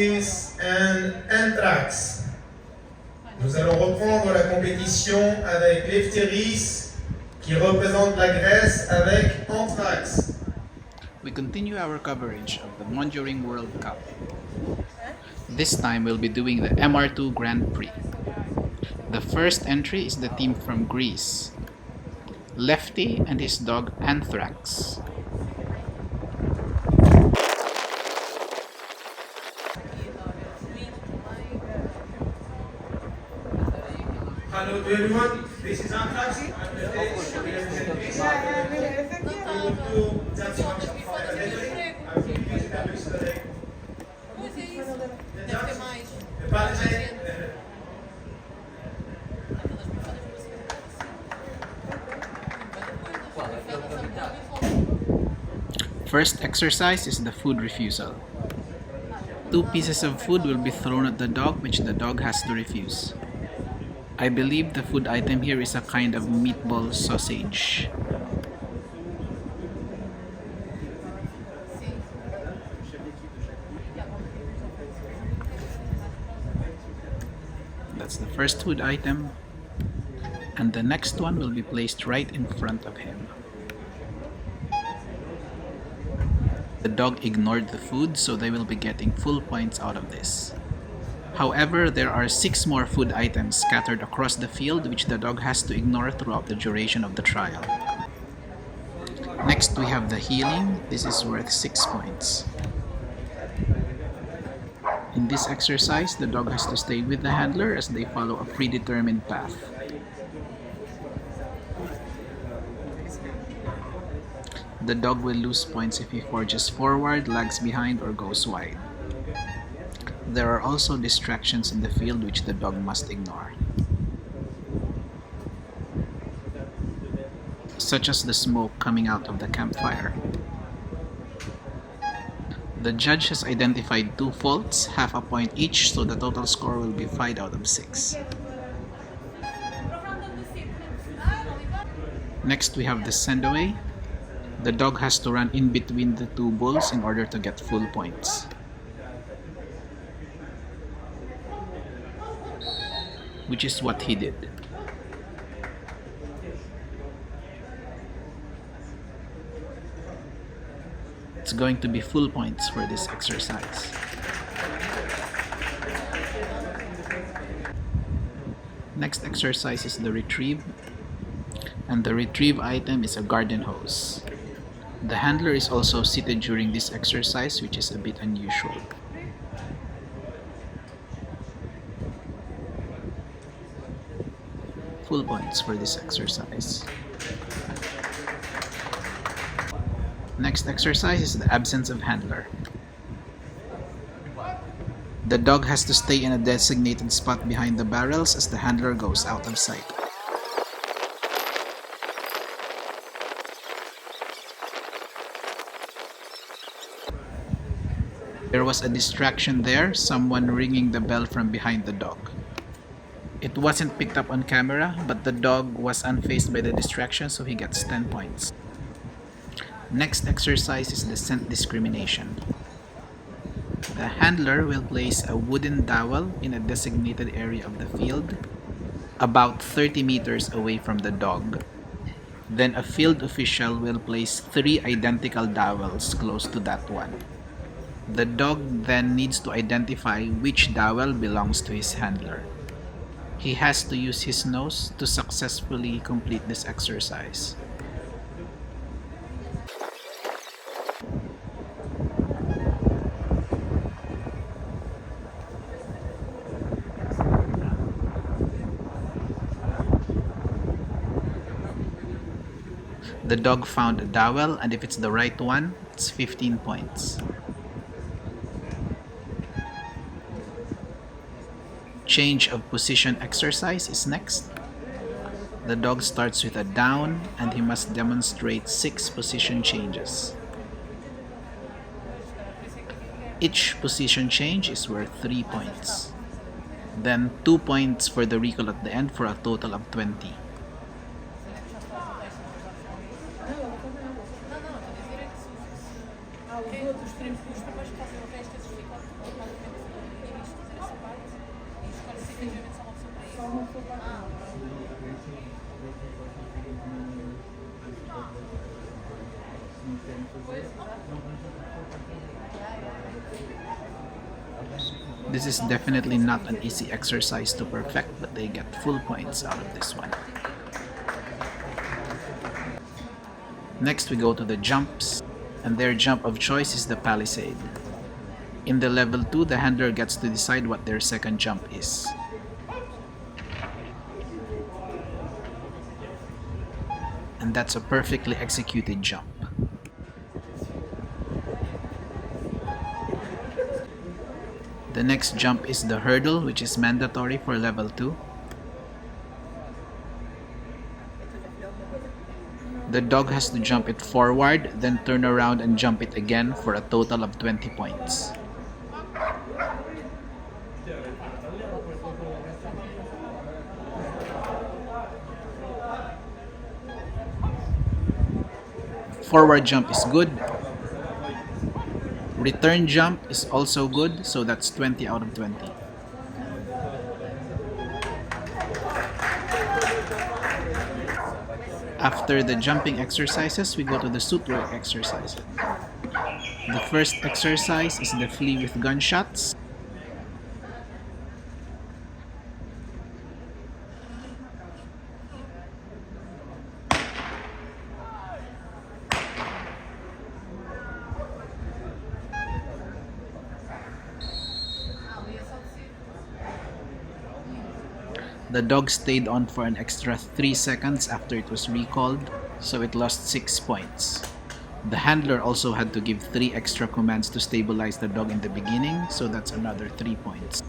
and Anthrax. Nous allons reprendre la compétition avec Lebreton qui représente la Grèce avec Anthrax. We continue our coverage of the Mondioring World Cup. This time we'll be doing the MR2 Grand Prix. The first entry is the team from Greece, Lefty and his dog Anthrax. Hello to everyone, this is Anthrax. First exercise is the food refusal. 2 pieces of food will be thrown at the dog, which the dog has to refuse. I believe the food item here is a kind of meatball sausage. That's the first food item, and the next one will be placed right in front of him. The dog ignored the food, so they will be getting full points out of this. However, there are 6 more food items scattered across the field which the dog has to ignore throughout the duration of the trial. Next we have the healing. This is worth 6 points. In this exercise, the dog has to stay with the handler as they follow a predetermined path. The dog will lose points if he forges forward, lags behind, or goes wide. There are also distractions in the field which the dog must ignore, such as the smoke coming out of the campfire. The judge has identified 2 faults, half a point each, so the total score will be 5 out of 6. Next we have the send away. The dog has to run in between the 2 bulls in order to get full points. Which is what he did. It's going to be full points for this exercise. Next exercise is the retrieve, and the retrieve item is a garden hose. The handler is also seated during this exercise, which is a bit unusual. Full points for this exercise. Next exercise is the absence of handler. The dog has to stay in a designated spot behind the barrels as the handler goes out of sight. There was a distraction there, someone ringing the bell from behind the dog. It wasn't picked up on camera, but the dog was unfazed by the distraction, so he gets 10 points. Next exercise is the scent discrimination. The handler will place a wooden dowel in a designated area of the field, about 30 meters away from the dog. Then a field official will place 3 identical dowels close to that one. The dog then needs to identify which dowel belongs to his handler. He has to use his nose to successfully complete this exercise. The dog found a dowel, and if it's the right one, it's 15 points. Change of position exercise is next. The dog starts with a down, and he must demonstrate 6 position changes. Each position change is worth 3 points. Then 2 points for the recall at the end for a total of 20. This is definitely not an easy exercise to perfect, but they get full points out of this one. Next we go to the jumps, and their jump of choice is the palisade. In the level 2, the handler gets to decide what their second jump is. And that's a perfectly executed jump. The next jump is the hurdle, which is mandatory for level 2. The dog has to jump it forward, then turn around and jump it again for a total of 20 points. Forward jump is good. Return jump is also good, so that's 20 out of 20. After the jumping exercises, we go to the suit work exercises. The first exercise is the flee with gunshots. The dog stayed on for an extra 3 seconds after it was recalled, so it lost 6 points. The handler also had to give 3 extra commands to stabilize the dog in the beginning, so that's another 3 points.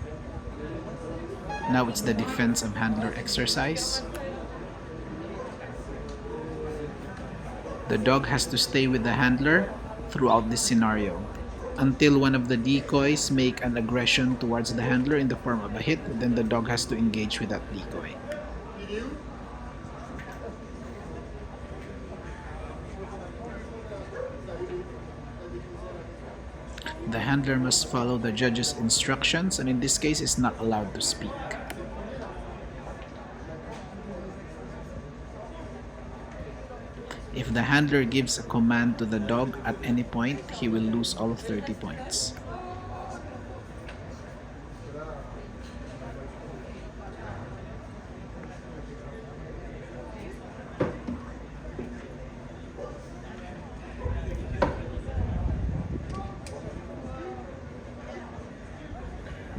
Now it's the defense of handler exercise. The dog has to stay with the handler throughout this scenario, until one of the decoys make an aggression towards the handler in the form of a hit. Then the dog has to engage with that decoy. The handler must follow the judge's instructions, and in this case is not allowed to speak. If the handler gives a command to the dog at any point, he will lose all 30 points.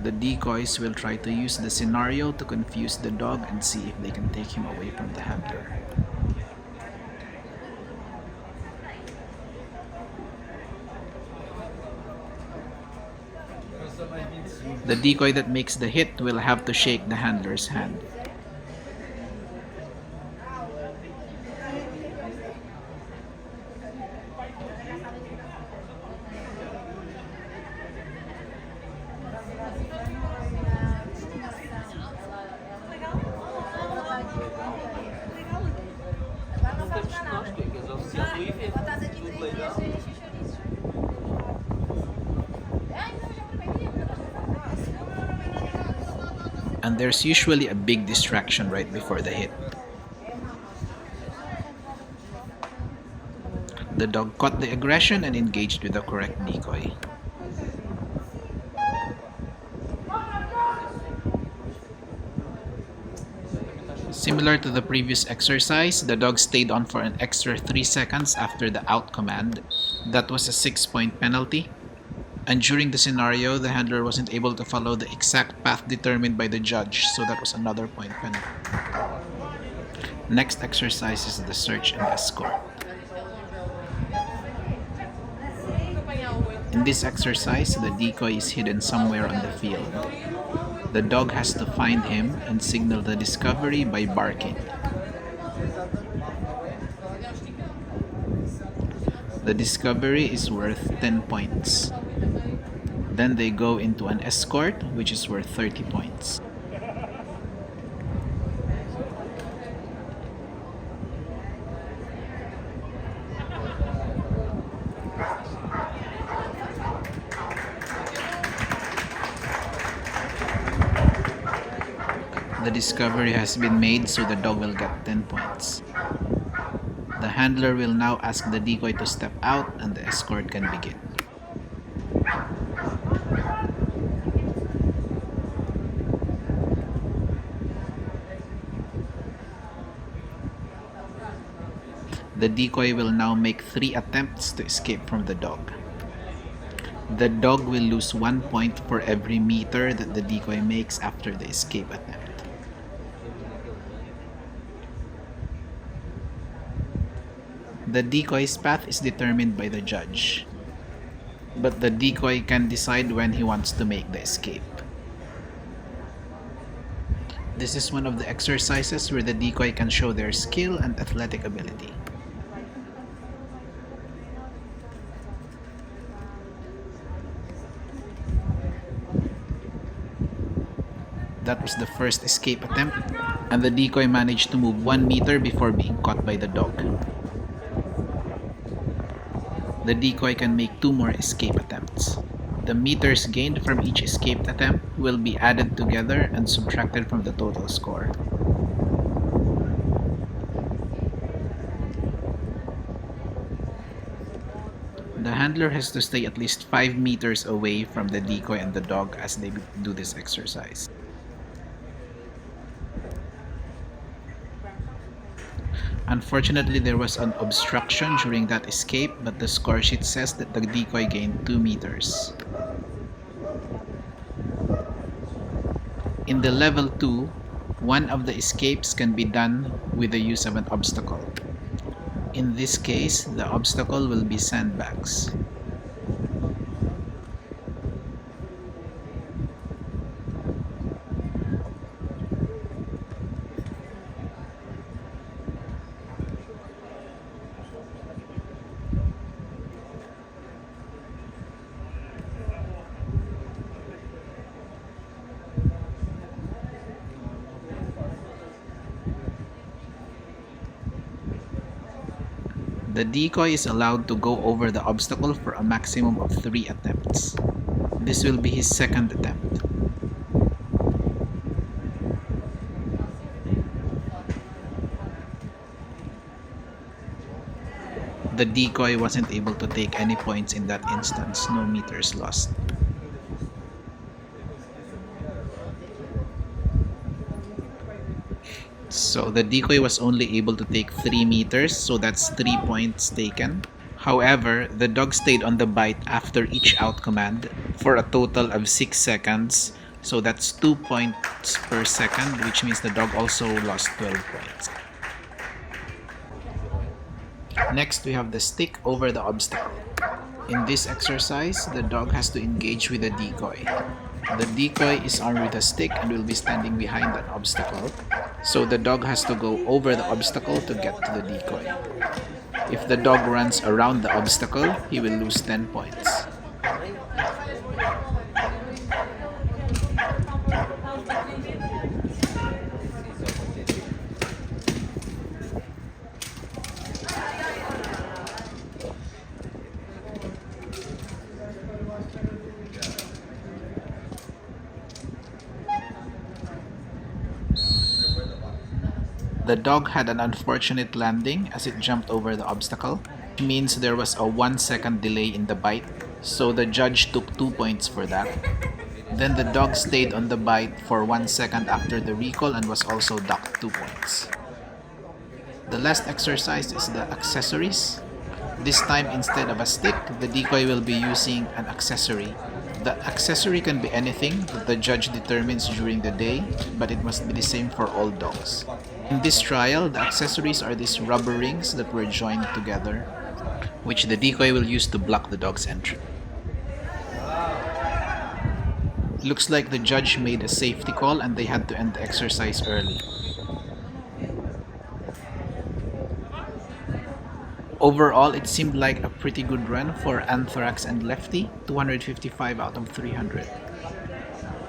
The decoys will try to use the scenario to confuse the dog and see if they can take him away from the handler. The decoy that makes the hit will have to shake the handler's hand. And there's usually a big distraction right before the hit. The dog caught the aggression and engaged with the correct decoy. Similar to the previous exercise, the dog stayed on for an extra 3 seconds after the out command. That was a 6-point penalty. And during the scenario, the handler wasn't able to follow the exact path determined by the judge, so that was another point penalty. Next exercise is the search and escort. In this exercise, the decoy is hidden somewhere on the field. The dog has to find him and signal the discovery by barking. The discovery is worth 10 points. Then they go into an escort, which is worth 30 points. The discovery has been made, so the dog will get 10 points. The handler will now ask the decoy to step out and the escort can begin. The decoy will now make 3 attempts to escape from the dog. The dog will lose 1 point for every meter that the decoy makes after the escape attempt. The decoy's path is determined by the judge, but the decoy can decide when he wants to make the escape. This is one of the exercises where the decoy can show their skill and athletic ability. That was the first escape attempt, and the decoy managed to move 1 meter before being caught by the dog. The decoy can make 2 more escape attempts. The meters gained from each escaped attempt will be added together and subtracted from the total score. The handler has to stay at least 5 meters away from the decoy and the dog as they do this exercise. Unfortunately, there was an obstruction during that escape, but the score sheet says that the decoy gained 2 meters. In the level 2, one of the escapes can be done with the use of an obstacle. In this case, the obstacle will be sandbags. The decoy is allowed to go over the obstacle for a maximum of 3 attempts. This will be his second attempt. The decoy wasn't able to take any points in that instance, no meters lost. So the decoy was only able to take 3 meters, so that's 3 points taken. However, the dog stayed on the bite after each out command for a total of 6 seconds, so that's 2 points per second, which means the dog also lost 12 points. Next, we have the stick over the obstacle. In this exercise, the dog has to engage with the decoy. The decoy is armed with a stick and will be standing behind an obstacle, so the dog has to go over the obstacle to get to the decoy. If the dog runs around the obstacle, he will lose 10 points. The dog had an unfortunate landing as it jumped over the obstacle. It means there was a 1 second delay in the bite, so the judge took 2 points for that. Then the dog stayed on the bite for 1 second after the recall and was also docked 2 points. The last exercise is the accessories. This time, instead of a stick, the decoy will be using an accessory. The accessory can be anything that the judge determines during the day, but it must be the same for all dogs. In this trial, the accessories are these rubber rings that were joined together, which the decoy will use to block the dog's entry. Looks like the judge made a safety call and they had to end the exercise early. Overall, it seemed like a pretty good run for Anthrax and Lefty, 255 out of 300.